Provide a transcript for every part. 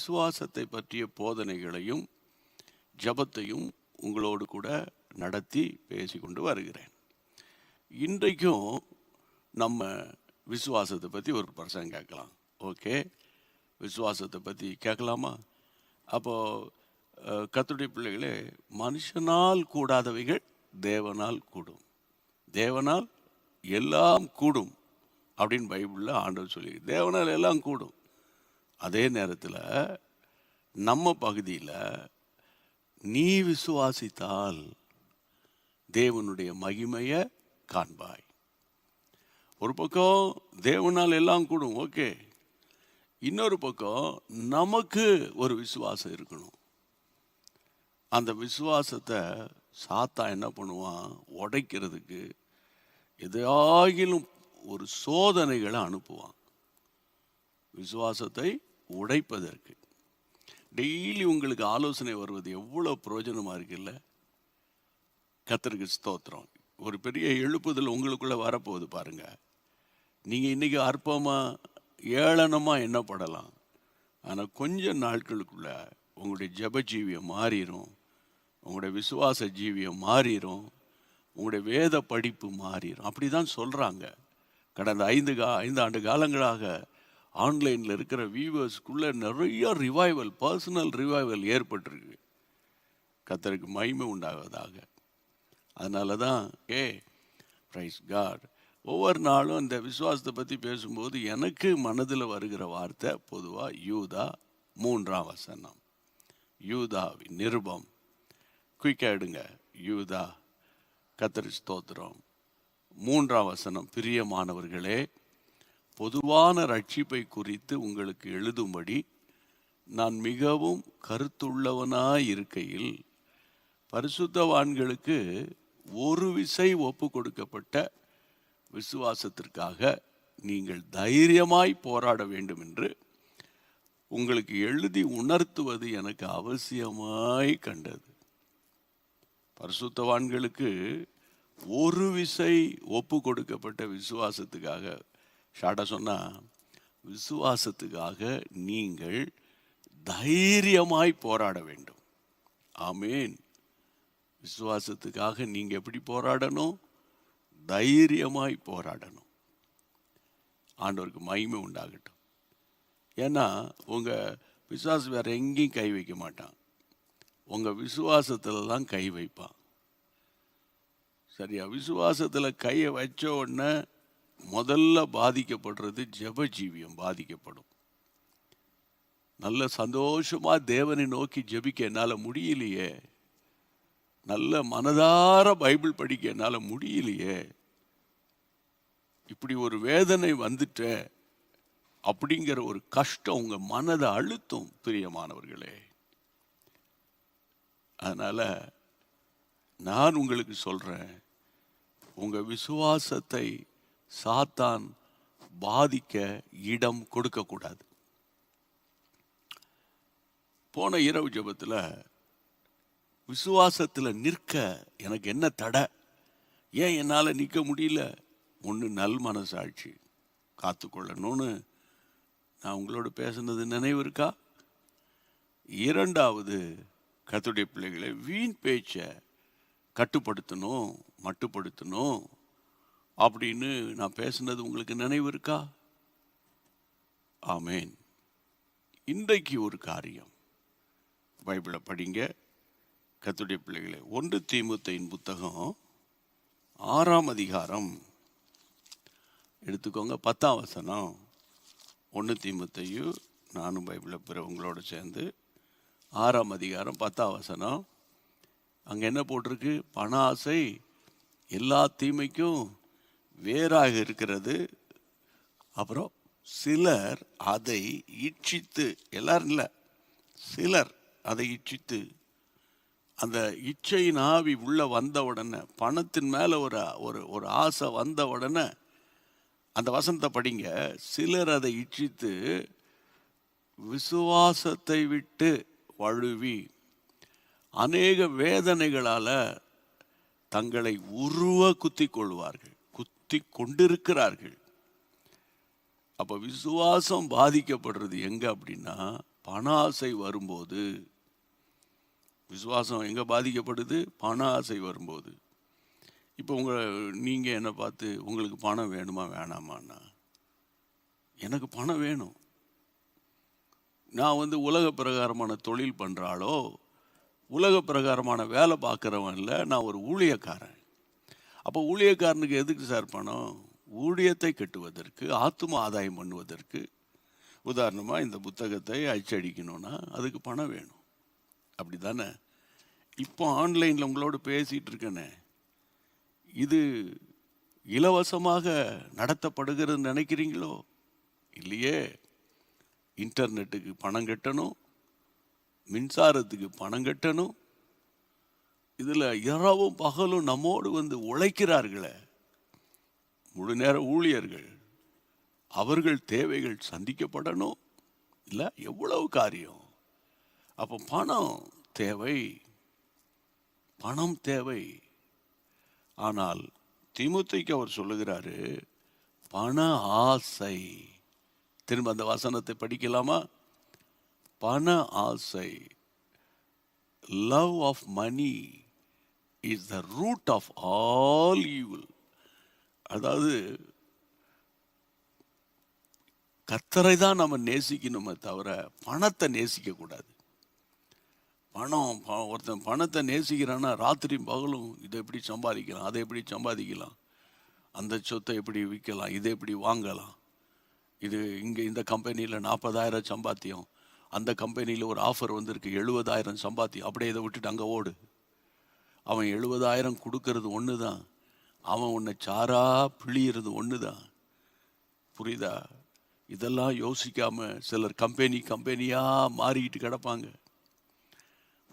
விசுவாசத்தை பற்றிய போதனைகளையும் ஜபத்தையும் உங்களோடு கூட நடத்தி பேசிக்கொண்டு வருகிறேன். இன்றைக்கும் நம்ம விசுவாசத்தை பற்றி ஒரு பிரசங்கம் கேட்கலாம். ஓகே, விசுவாசத்தை பற்றி கேட்கலாமா? அப்போது கர்த்தருடைய பிள்ளைகளே, மனுஷனால் கூடாதவைகள் தேவனால் கூடும், தேவனால் எல்லாம் கூடும் அப்படின்னு பைபிளில் ஆண்டவர் சொல்லி, தேவனால் எல்லாம் கூடும். அதே நேரத்தில் நம்ம பகுதியில் நீ விசுவாசித்தால் தேவனுடைய மகிமையை காண்பாய். ஒரு பக்கம் தேவனால் எல்லாம் கூடும், ஓகே. இன்னொரு பக்கம் நமக்கு ஒரு விசுவாசம் இருக்கணும். அந்த விசுவாசத்தை சாத்தான் என்ன பண்ணுவான்? உடைக்கிறதுக்கு எதாகிலும் ஒரு சோதனைகளை அனுப்புவான், விசுவாசத்தை உடைப்பதற்கு. டெய்லி உங்களுக்கு ஆலோசனை வருவது எவ்வளோ பிரயோஜனமாக இருக்குல்ல? கர்த்தருக்கு ஸ்தோத்திரம். ஒரு பெரிய எழுப்புதல் உங்களுக்குள்ளே வரப்போகுது பாருங்க. நீங்கள் இன்றைக்கி அற்பமாக ஏளனமாக எண்ணப்படலாம், ஆனால் கொஞ்ச நாட்களுக்குள்ள உங்களுடைய ஜெப ஜீவியம் மாறிடும், உங்களுடைய விசுவாச ஜீவியம் மாறிடும், உங்களுடைய வேத படிப்பு மாறிடும். அப்படி தான் சொல்கிறாங்க. கடந்த 5 ஆண்டு காலங்களாக ஆன்லைனில் இருக்கிற வியூவர்ஸ்க்குள்ளே நிறைய ரிவைவல், பர்சனல் ரிவைவல் ஏற்பட்டிருக்கு. கர்த்தருக்கு மகிமை உண்டாவதாக. அதனால தான் பிரைஸ் காட், ஒவ்வொரு நாளும் இந்த விசுவாசத்தை பற்றி பேசும்போது எனக்கு மனதில் வருகிற வார்த்தை பொதுவாக யூதா 3ஆம் வசனம், யூதாவின் நிருபம். குயிக்காக எடுங்க, யூதா. கர்த்தருக்கு ஸ்தோத்திரம். 3ஆம் வசனம், பிரியமானவர்களே, பொதுவான ரட்சிப்பை குறித்து உங்களுக்கு எழுதும்படி நான் மிகவும் கருத்துள்ளவனாய் இருக்கையில் பரிசுத்தவான்களுக்கு ஒரு விசை ஒப்பு கொடுக்கப்பட்ட விசுவாசத்திற்காக நீங்கள் தைரியமாய் போராட வேண்டும் என்று உங்களுக்கு எழுதி உணர்த்துவது எனக்கு அவசியமாய் கண்டது. பரிசுத்தவான்களுக்கு ஒரு விசை ஒப்பு கொடுக்கப்பட்ட விசுவாசத்துக்காக, ஷார்ட்டா சொன்னால் விசுவாசத்துக்காக நீங்கள் தைரியமாய் போராட வேண்டும். ஆமேன். விசுவாசத்துக்காக நீங்கள் எப்படி போராடணும்? தைரியமாய் போராடணும். ஆண்டவருக்கு மகிமை உண்டாகட்டும். ஏன்னா உங்கள் விசுவாசம் வேறு எங்கேயும் கை வைக்க மாட்டான், உங்கள் விசுவாசத்தில் தான் கை வைப்பான். சரியா? விசுவாசத்தில் கையை வச்ச உடனே முதல்ல பாதிக்கப்படுறது ஜெப ஜீவியம் பாதிக்கப்படும். நல்ல சந்தோஷமாக தேவனை நோக்கி ஜெபிக்க என்னால் முடியலையே, நல்ல மனதார பைபிள் படிக்க என்னால் முடியலையே, இப்படி ஒரு வேதனை வந்துட்ட அப்படிங்கிற ஒரு கஷ்டம் உங்கள் மனதை அழுத்தும் பிரியமானவர்களே. அதனால் நான் உங்களுக்கு சொல்கிறேன், உங்கள் விசுவாசத்தை சாத்தான் பாதிக்க இடம் கொடுக்கக்கூடாது. போன இரவு ஜெபத்தில் விசுவாசத்தில் நிற்க எனக்கு என்ன தடை, ஏன் என்னால் நிற்க முடியல? ஒன்று, நல் மனசாட்சி காத்துக்கொள்ளணும்னு நான் உங்களோட பேசுனது நினைவு இருக்கா? 2வது, கர்த்தருடைய பிள்ளைகளை வீண் பேச்சை கட்டுப்படுத்தணும், மட்டுப்படுத்தணும் அப்படின்னு நான் பேசுனது உங்களுக்கு நினைவு இருக்கா? ஆமேன். இன்றைக்கு ஒரு காரியம், பைபிளை படிங்க கர்த்தருடைய பிள்ளைகளை. 1 தீமோத்தேயின் புத்தகம் 6ஆம் அதிகாரம் எடுத்துக்கோங்க, 10ஆம் வசனம். 1 தீமோத்தேயு, நானும் பைபிளை உங்களோட சேர்ந்து 6ஆம் அதிகாரம் 10ஆம் வசனம். அங்கே என்ன போட்டிருக்கு? பண ஆசை எல்லா தீமைக்கும் வேறாக இருக்கிறது. அப்புறம் சிலர் அதை இச்சித்து, எல்லாரும் இல்லை, சிலர் அதை இச்சித்து, அந்த இச்சையின் ஆவி உள்ள வந்த உடனே, பணத்தின் மேலே ஒரு ஆசை வந்த உடனே, அந்த வசனத்தை படிங்க, சிலர் அதை இச்சித்து விசுவாசத்தை விட்டு வழுவி அநேக வேதனைகளால் தங்களை உருவ குத்தி கொள்வார்கள், குத்தி கொண்டிருக்கிறார்கள். அப்போ விசுவாசம் பாதிக்கப்படுறது எங்கே அப்படின்னா பண ஆசை வரும்போது, விசுவாசம் எங்கே பாதிக்கப்படுது? பண ஆசை வரும்போது. இப்போ நீங்கள் என்னை பார்த்து உங்களுக்கு பணம் வேணுமா வேணாமான்னா, எனக்கு பணம் வேணும். நான் உலக பிரகாரமான தொழில் பண்ணுறாளோ, உலக பிரகாரமான வேலை பார்க்குறவன் இல்லை, நான் ஒரு ஊழியக்காரன். அப்போ ஊழியக்காரனுக்கு எதுக்கு சார் பணம்? ஊழியத்தை கட்டுவதற்கு, ஆத்தும ஆதாயம் பண்ணுவதற்கு. உதாரணமாக இந்த புத்தகத்தை அச்சடிக்கணும்னா அதுக்கு பணம் வேணும். அப்படி தானே? இப்போ ஆன்லைனில் உங்களோடு பேசிகிட்டு இருக்கேனே, இது இலவசமாக நடத்தப்படுகிறது நினைக்கிறீங்களோ? இல்லையே. இன்டர்நெட்டுக்கு பணம் கட்டணும், மின்சாரத்துக்கு பணம் கட்டணும். இதில் இரவும் பகலும் நம்மோடு உழைக்கிறார்களே முழு நேர ஊழியர்கள், அவர்கள் தேவைகள் சந்திக்கப்படணும். இல்லை, எவ்வளவு காரியம். அப்போ பணம் தேவை, பணம் தேவை. ஆனால் தீமோத்தேயுக்கு அவர் சொல்லுகிறாரு, பண ஆசை. திரும்ப அந்த வசனத்தை படிக்கலாமா? பண ஆசை, love of money is the root of all evil. அதாவது கர்த்தரை தான் நம்ம நேசிக்கணுமே தவிர பணத்தை நேசிக்க கூடாது. ஒருத்தன் பணத்தை நேசிக்கிறான்னா ராத்திரியும் பகலும் இதை எப்படி சம்பாதிக்கலாம், அதை எப்படி சம்பாதிக்கலாம், அந்த சொத்தை எப்படி விற்கலாம், இதை எப்படி வாங்கலாம், இது இங்கே இந்த கம்பெனியில் 40,000 சம்பாத்தியம், அந்த கம்பெனியில் ஒரு ஆஃபர் வந்திருக்கு 70,000 சம்பாத்தியம், அப்படியே இதை விட்டுட்டு அங்கே ஓடு. அவன் 70,000 கொடுக்கறது ஒன்று தான், அவன் உன்னை சாரா பிழியறது ஒன்று தான். புரியுதா? இதெல்லாம் யோசிக்காம சிலர் கம்பெனியாக மாறிக்கிட்டு கிடப்பாங்க.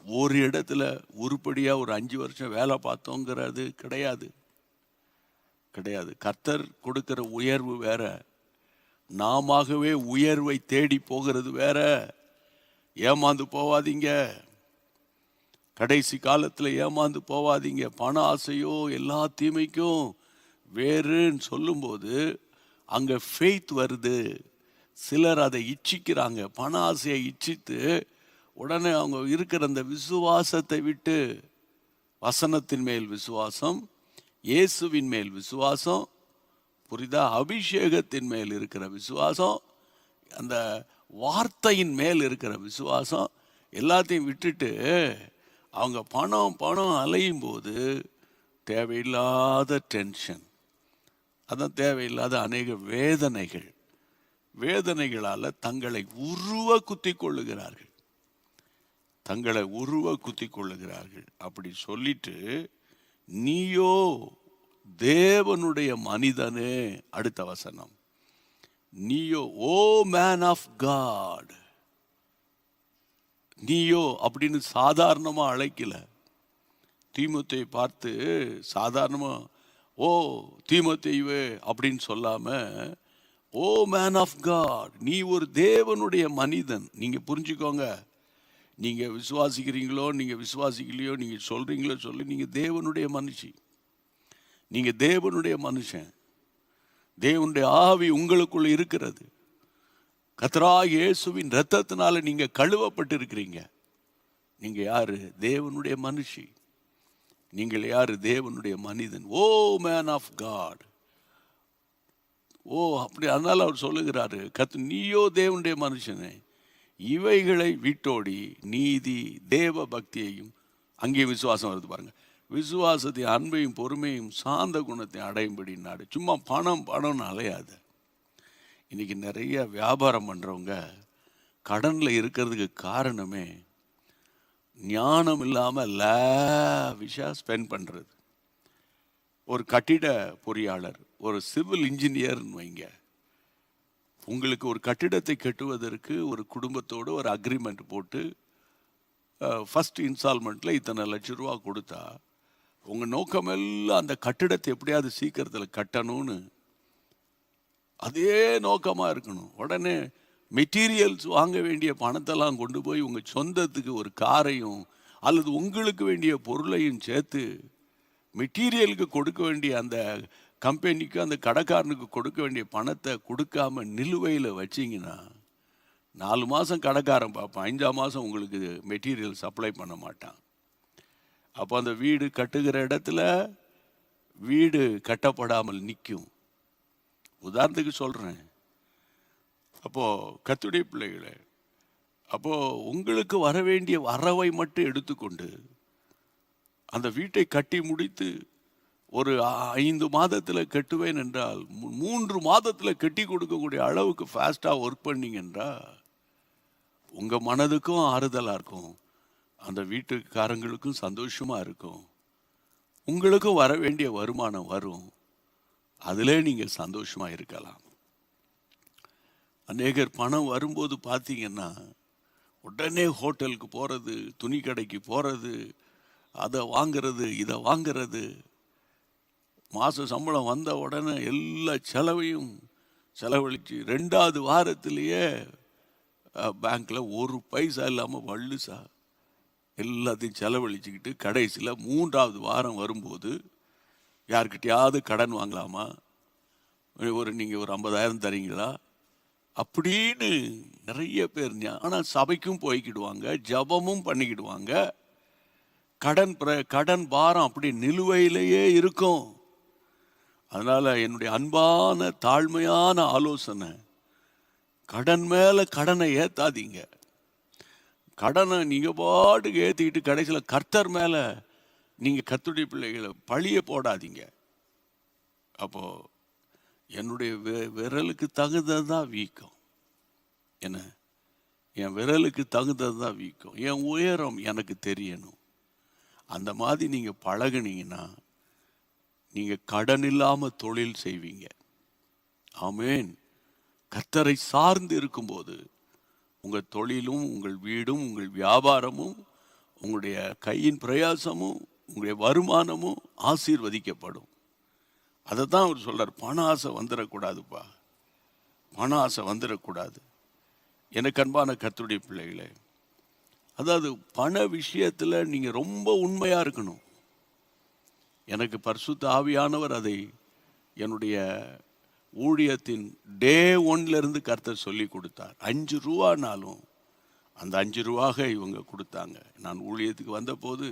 ஒரு இடத்துல உருப்படியாக ஒரு 5 வருஷம் வேலை பார்த்தோங்கிறது கிடையாது. கர்த்தர் கொடுக்கிற உயர்வு வேற, நாமவே உயர்வை தேடி போகிறது வேற. ஏமாந்து போவாதீங்க, கடைசி காலத்தில் ஏமாந்து போவாதீங்க. பண ஆசையோ எல்லா தீமைக்கும் வேறுன்னு சொல்லும்போது அங்கே ஃபெய்த் வருது. சிலர் அதை இச்சிக்கிறாங்க, பண ஆசையை இச்சித்து உடனே அவங்க இருக்கிற அந்த விசுவாசத்தை விட்டு, வசனத்தின் மேல் விசுவாசம், இயேசுவின் மேல் விசுவாசம், புரிதா, அபிஷேகத்தின் மேல் இருக்கிற விசுவாசம், அந்த வார்த்தையின் மேல் இருக்கிற விசுவாசம், எல்லாத்தையும் விட்டுட்டு அவங்க பணம் அலையும் போது தேவையில்லாத டென்ஷன், அதான் தேவையில்லாத அநேக வேதனைகளால் தங்களை உருவ குத்தி கொள்ளுகிறார்கள். அப்படி சொல்லிட்டு, நீயோ தேவனுடைய மனிதனே. அடுத்த வசனம், நீயோ ஓ மேன் ஆஃப் காட். நீயோ அப்படின்னு சாதாரணமா அழைக்கல. தீமோத்தேயுவை பார்த்து சாதாரணமா ஓ தீமோத்தேயுவே அப்படின்னு சொல்லாம, ஓ மேன் ஆஃப் காட், நீ ஒரு தேவனுடைய மனிதன். நீங்க புரிஞ்சுக்கோங்க, நீங்க விசுவாசிக்கிறீங்களோ நீங்க விசுவாசிக்கலையோ, நீங்க சொல்றீங்களோ சொல்லி, நீங்க தேவனுடைய மனுஷி, நீங்க தேவனுடைய மனுஷன். தேவனுடைய ஆவி உங்களுக்குள்ள இருக்கிறது. கர்த்தராகிய இயேசுவின் இரத்தத்தினால நீங்க கழுவப்பட்டு இருக்கிறீங்க. நீங்க யாரு? தேவனுடைய மனுஷி. நீங்கள் யாரு? தேவனுடைய மனிதன். Oh man of God. ஓ அப்படி. அதனால அவர் சொல்லுகிறாரு, நீயோ தேவனுடைய மனுஷனே, இவைகளை விட்டோடி நீதி தேவ பக்தியையும், அங்கேயும் விசுவாசம் வருது பாருங்க, விசுவாசத்தையும் அன்பையும் பொறுமையும் சாந்த குணத்தையும் அடையும்படி நாடு. சும்மா பணம்னு அலையாத. இன்னைக்கு நிறைய வியாபாரம் பண்ணுறவங்க கடனில் இருக்கிறதுக்கு காரணமே ஞானம் இல்லாமல் லாவிஷாக ஸ்பெண்ட் பண்ணுறது. ஒரு கட்டிட பொறியாளர், ஒரு சிவில் இன்ஜினியர்னு வைங்க, உங்களுக்கு ஒரு கட்டிடத்தை கட்டுவதற்கு ஒரு குடும்பத்தோடு ஒரு அக்ரிமெண்ட் போட்டு ஃபஸ்ட் இன்ஸ்டால்மெண்ட்டில் இத்தனை லட்சம் ரூபா கொடுத்தா, உங்கள் நோக்கமெல்லாம் அந்த கட்டிடத்தை எப்படியாவது சீக்கிரத்தில் கட்டணும்னு அதே நோக்கமாக இருக்கணும். உடனே மெட்டீரியல்ஸ் வாங்க வேண்டிய பணத்தெல்லாம் கொண்டு போய் உங்கள் சொந்தத்துக்கு ஒரு காரையும் அல்லது உங்களுக்கு வேண்டிய பொருளையும் சேர்த்து மெட்டீரியலுக்கு கொடுக்க வேண்டிய அந்த கம்பெனிக்கு, அந்த கடைக்காரனுக்கு கொடுக்க வேண்டிய பணத்தை கொடுக்காம நிலுவையில் வச்சிங்கன்னா 4 மாதம் கடைக்காரன் பார்ப்பான், 5ஆம் மாதம் உங்களுக்கு மெட்டீரியல் சப்ளை பண்ண மாட்டான். அப்போ அந்த வீடு கட்டுகிற இடத்துல வீடு கட்டப்படாமல் நிற்கும். உதாரணத்துக்கு சொல்கிறேன். அப்போது கர்த்தருடைய பிள்ளைகளே, அப்போது உங்களுக்கு வர வேண்டிய வரவை மட்டும் எடுத்துக்கொண்டு அந்த வீட்டை கட்டி முடித்து ஒரு 5 மாதத்தில் கட்டுவேன் என்றால் 3 மாதத்தில் கட்டி கொடுக்கக்கூடிய அளவுக்கு ஃபாஸ்ட்டாக ஒர்க் பண்ணிங்கன்னா உங்கள் மனதுக்கும் ஆறுதலாக இருக்கும், அந்த வீட்டுக்காரங்களுக்கும் சந்தோஷமாக இருக்கும், உங்களுக்கும் வர வேண்டிய வருமானம் வரும், அதிலே நீங்கள் சந்தோஷமாக இருக்கலாம். அநேகர் பணம் வரும்போது பார்த்தீங்கன்னா உடனே ஹோட்டலுக்கு போகிறது, துணி கடைக்கு போகிறது, அதை வாங்கிறது, இதை வாங்கிறது. மாத சம்பளம் வந்த உடனே எல்லா செலவையும் செலவழித்து 2வது வாரத்திலேயே பேங்க்கில் ஒரு பைசா இல்லாமல் வள்ளுசா எல்லாத்தையும் செலவழிச்சுக்கிட்டு கடைசியில் 3வது வாரம் வரும்போது யார்கிட்டையாவது கடன் வாங்கலாமா, நீங்கள் ஒரு 50,000 தரீங்களா அப்படின்னு நிறைய பேர். ஆனால் சபைக்கும் போய்க்கிடுவாங்க, ஜபமும் பண்ணிக்கிடுவாங்க, கடன் பாரம் அப்படி நிலுவையிலேயே இருக்கும். அதனால் என்னுடைய அன்பான தாழ்மையான ஆலோசனை, கடன் மேலே கடனை ஏற்றாதீங்க. கடனை நீங்கள் பாட்டுக்கு ஏற்றிக்கிட்டு கடைசியில் கர்த்தர் மேலே நீங்கள் கர்த்தருடைய பிள்ளைகளை பழிய போடாதீங்க. அப்போது என்னுடைய விரலுக்கு தகுந்தது தான் வீக்கம். என்ன, என் விரலுக்கு தகுந்தது தான் வீக்கம். என் உயரம் எனக்கு தெரியணும். அந்த மாதிரி நீங்கள் பழகுனீங்கன்னா நீங்கள் கடன் இல்லாமல் தொழில் செய்வீங்க. ஆமேன். கர்த்தரை சார்ந்து இருக்கும்போது உங்கள் தொழிலும் உங்கள் வீடும் உங்கள் வியாபாரமும் உங்களுடைய கையின் பிரயாசமும் உங்களுடைய வருமானமும் ஆசீர்வதிக்கப்படும். அதை தான் அவர் சொல்றார், பண ஆசை வந்துடக்கூடாதுப்பா, பண ஆசை வந்துடக்கூடாது. எனக்கு அன்பான கர்த்தருடைய பிள்ளைகளே, அதாவது பண விஷயத்தில் நீங்கள் ரொம்ப உண்மையாக இருக்கணும். எனக்கு பரிசுத்த ஆவியானவர் அதை என்னுடைய ஊழியத்தின் டே 1லேருந்து கர்த்தர் சொல்லி கொடுத்தார். 5 ரூபானாலும் அந்த 5 ரூபாக இவங்க கொடுத்தாங்க. நான் ஊழியத்துக்கு வந்தபோது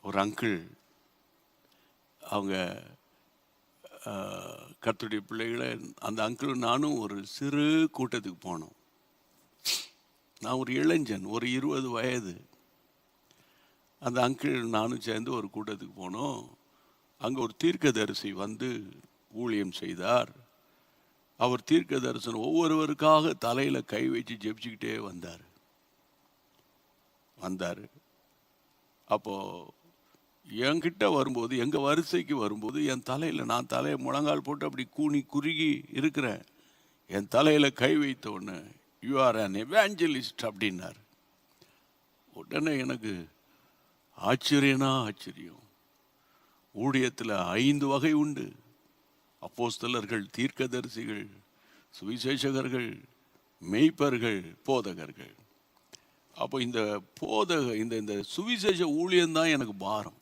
ஒரு அங்கிள், அவங்க கர்த்தருடைய பிள்ளைகளை, அந்த அங்கிள் நானும் ஒரு சிறு கூட்டத்துக்கு போனோம். நான் ஒரு இளைஞன், ஒரு 20 வயது. அந்த அங்கிள் நானும் சேர்ந்து ஒரு கூட்டத்துக்கு போனோம். அங்கே ஒரு தீர்க்கதரிசி வந்து ஊழியம் செய்தார். அவர் தீர்க்க தரிசனம் ஒவ்வொருவருக்காக தலையில் கை வச்சு ஜெபிச்சுக்கிட்டே வந்தார். அப்போது என்கிட்ட வரும்போது, எங்கள் வரிசைக்கு வரும்போது, என் தலையில், நான் தலையை முழங்கால் போட்டு அப்படி கூனி குறுகி இருக்கிறேன். என் தலையில் கை வைத்த உடனே, யூ ஆர் அன் எவாஞ்சலிஸ்ட் அப்படின்னார். உடனே எனக்கு ஆச்சரியம். ஊழியத்தில் 5 வகை உண்டு: அப்போஸ்தலர்கள், தீர்க்கதரிசிகள், சுவிசேஷகர்கள், மெய்ப்பர்கள், போதகர்கள். அப்போ இந்த இந்த சுவிசேஷ ஊழியம்தான் எனக்கு பாரம்.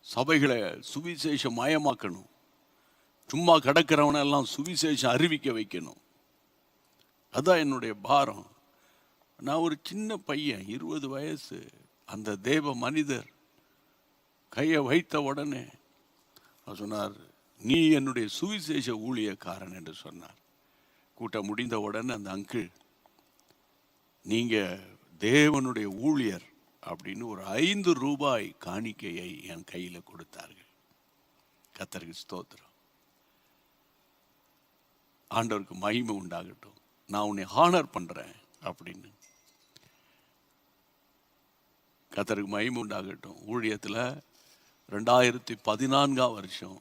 சபைகளை சுவிசேஷ மயமாக்கணும், சும்மா கிடக்கிறவனெல்லாம் சுவிசேஷம் அறிவிக்க வைக்கணும். அதான் என்னுடைய பாரம். நான் ஒரு சின்ன பையன், 20 வயசு. அந்த தேவ மனிதர் கையை வைத்த உடனே அவர் சொன்னார், நீ என்னுடைய சுவிசேஷ ஊழியக்காரன் என்று சொன்னார். கூட்டம் முடிந்த உடனே அந்த அங்கிள், நீங்க தேவனுடைய ஊழியர் அப்படின்னு ஒரு 5 ரூபாய் காணிக்கையை என் கையில் கொடுத்தார்கள். கர்த்தருக்கு ஸ்தோத்திரம். ஆண்டவருக்கு மகிமை உண்டாகட்டும், நான் உன்னை ஹானர் பண்றேன் அப்படின்னு. கர்த்தருக்கு மகிமை உண்டாகட்டும். ஊழியத்தில் 2014ஆம் வருஷம்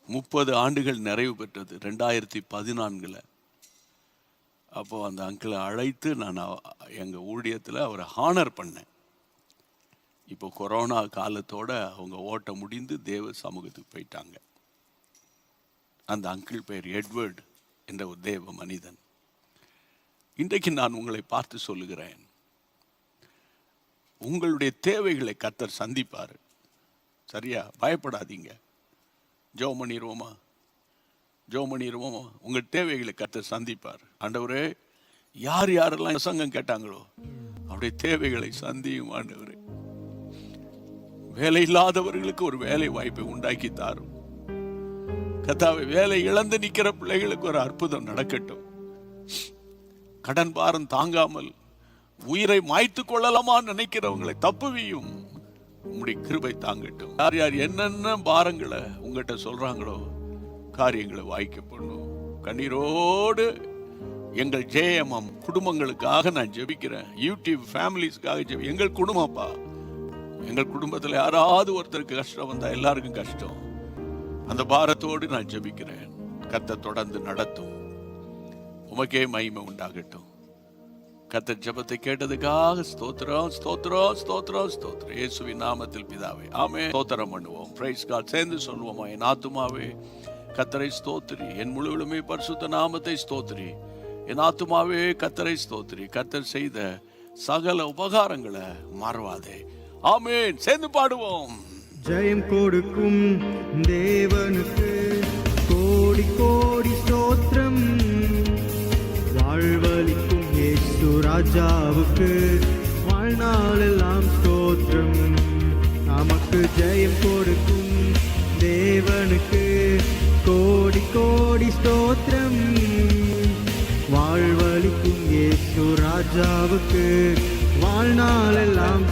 30 ஆண்டுகள் நிறைவு பெற்றது 2014. அப்போ அந்த அங்கிளை அழைத்து நான் எங்கள் ஊழியத்தில் அவரை ஹானர் பண்ணேன். இப்போ கொரோனா காலத்தோட அவங்க ஓட்ட முடிந்து தேவ சமூகத்துக்கு போயிட்டாங்க. அந்த அங்கிள் பெயர் எட்வர்ட் என்ற ஒரு தேவ மனிதன். இன்றைக்கு நான் உங்களை பார்த்து சொல்லுகிறேன், உங்களுடைய தேவைகளை கர்த்தர் சந்திப்பார். சரியா? பயப்படாதீங்க. ஜெபம் பண்ணிடுவோமா? ஜெபம் பண்ணிடுவோம். உங்கள் தேவைகளை கர்த்தர் சந்திப்பார். ஆண்டவரே, யார் யாரெல்லாம் பிரசங்கம் கேட்டாங்களோ அவருடைய தேவைகளை சந்தியும் ஆண்டவரே. வேலை இல்லாதவர்களுக்கு ஒரு வேலை வாய்ப்பை உண்டாக்கி தாரும் கர்த்தாவே. வேலை இழந்து நிற்கிற பிள்ளைகளுக்கு ஒரு அற்புதம் நடக்கட்டும். கடன் பாரம் தாங்காமல் உயிரை மாய்த்து கொள்ளலாமா நினைக்கிறவங்களை தப்புவியும். உங்களுடைய கிருபை தாங்கட்டும். யார் யார் என்னென்ன பாரங்களை உங்ககிட்ட சொல்றாங்களோ காரியங்களை வாய்க்க பண்ணும். கண்ணீரோடு எங்கள் ஜெயமம் குடும்பங்களுக்காக நான் ஜெபிக்கிறேன். யூடியூப் ஃபேமிலிஸ்க்காக எங்கள் குடும்பப்பா, எங்கள் குடும்பத்தில் யாராவது ஒருத்தருக்கு கஷ்டம் வந்தா எல்லாருக்கும் கஷ்டம். அந்த பாரத்தோடு நான் ஜெபிக்கிறேன். கர்த்தர் தொடர்ந்து நடத்தும். உமக்கே மகிமை உண்டாகட்டும். கர்த்தர் ஜெபத்தை கேட்டதுக்காக ஸ்தோத்திரம், ஸ்தோத்திரம், ஸ்தோத்திரம், ஸ்தோத்திரம். இயேசுவின் நாமத்தில் பிதாவே, ஆமென். ஸ்தோத்திரம் பண்ணுவோம். Praise God. சேர்ந்து சொல்லுவோமா? என் ஆத்துமாவே கர்த்தரை ஸ்தோத்திரி, என் முழுவதுமே பரிசுத்த நாமத்தை ஸ்தோத்திரி. என் ஆத்துமாவே கர்த்தரை ஸ்தோத்திரி. கர்த்தர் செய்த சகல உபகாரங்களை மறவாதே. ஆமென். சேர்ந்து பாடுவோம். ஜெயம் கொடுக்கும் தேவனுக்கு கோடி கோடி ஸ்தோத்திரம். வாழ்வளிக்கும் இயேசு ராஜாவுக்கு வாழ்நாளெல்லாம் ஸ்தோத்திரம். நமக்கு ஜெயம் கொடுக்கும் தேவனுக்கு கோடி கோடி ஸ்தோத்திரம். வாழ்வளிக்கும் இயேசு ராஜாவுக்கு வாழ்நாளெல்லாம்